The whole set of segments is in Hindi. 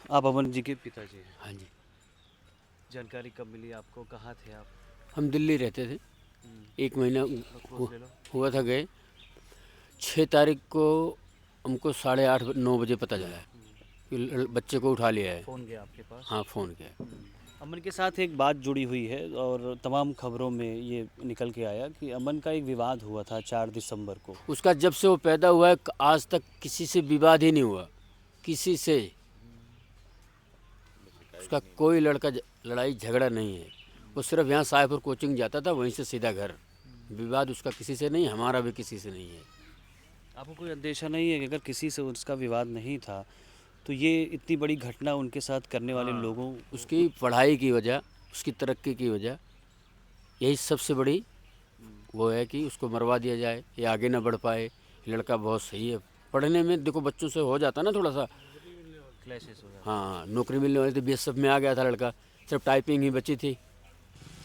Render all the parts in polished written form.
आप अमन जी के पिताजी हैं। हाँ जी। जानकारी कब मिली आपको? कहाँ थे आप? हम दिल्ली रहते थे। एक महीना क्लोज ले लो। हुआ था गए। 6 तारीख को हमको 8:30-9 बजे पता चला है कि बच्चे को उठा लिया है। फ़ोन गया आपके पास? हाँ, फ़ोन किया। अमन के साथ एक बात जुड़ी हुई है और तमाम खबरों में ये निकल के आया कि अमन का एक विवाद हुआ था 4 दिसंबर को। उसका जब से वो पैदा हुआ है आज तक किसी से विवाद ही नहीं हुआ, किसी से। उसका कोई लड़ाई झगड़ा नहीं है। वो सिर्फ यहाँ साहेबपुर कोचिंग जाता था, वहीं से सीधा घर। विवाद उसका किसी से नहीं, हमारा भी किसी से नहीं है। आपको कोई अंदेशा नहीं है कि अगर किसी से उसका विवाद नहीं था तो ये इतनी बड़ी घटना उनके साथ करने वाले लोगों? उसकी पढ़ाई की वजह, उसकी तरक्की की वजह, यही सबसे बड़ी वो है कि उसको मरवा दिया जाए, ये आगे ना बढ़ पाए। लड़का बहुत सही है पढ़ने में, देखो बच्चों से हो जाता ना थोड़ा सा। क्लैशेस हो जाते? हाँ, नौकरी मिलने वाली थी, बीएसएफ में आ गया था लड़का, सिर्फ टाइपिंग ही बची थी।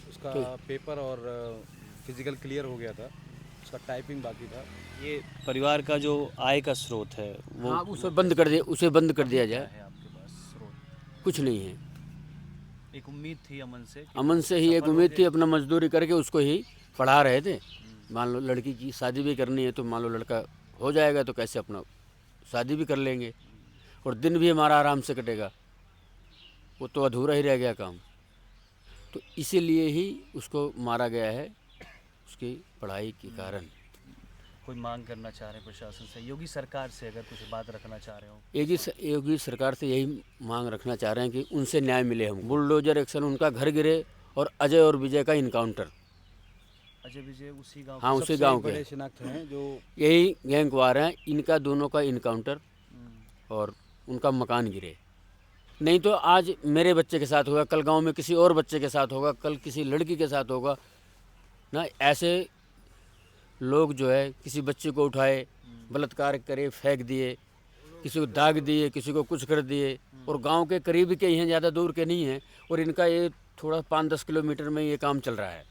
उसका तो पेपर और फिजिकल क्लियर हो गया था, उसका टाइपिंग बाकी था। ये परिवार का जो आय का स्रोत है वो? हाँ, उसे बंद कर दिया, उसे बंद कर दिया क्या जाए। है आपके पास स्रोत? कुछ नहीं है। एक उम्मीद थी अमन से कि अमन वो से ही एक सफल उम्मीद होंगे। थी, अपना मजदूरी करके उसको ही पढ़ा रहे थे। मान लो लड़की की शादी भी करनी है तो मान लो लड़का हो जाएगा तो कैसे अपना शादी भी कर लेंगे और दिन भी हमारा आराम से कटेगा। वो तो अधूरा ही रह गया काम। तो इसीलिए ही उसको मारा गया है, उसकी पढ़ाई के कारण। कोई मांग करना चाह रहे हैं प्रशासन से, योगी सरकार से अगर कुछ बात रखना चाह रहे हो? योगी सरकार से यही मांग रखना चाह रहे हैं कि उनसे न्याय मिले। हम बुलडोजर एक्शन, उनका घर गिरे और अजय और विजय का इनकाउंटर। अजय विजय उसी गांव हाँ, के? उसी सबसे गांव के बड़े शिनाख्त हैं जो यही गैंगवार हैं, इनका दोनों का इनकाउंटर और उनका मकान गिरे। नहीं तो आज मेरे बच्चे के साथ होगा, कल गांव में किसी और बच्चे के साथ होगा, कल किसी लड़की के साथ होगा ना। ऐसे लोग जो है किसी बच्चे को उठाए, बलात्कार करे, फेंक दिए, किसी को दाग दिए, किसी को कुछ कर दिए। और गांव के करीब के ही हैं, ज़्यादा दूर के नहीं हैं। और इनका ये थोड़ा 5-10 किलोमीटर में ये काम चल रहा है।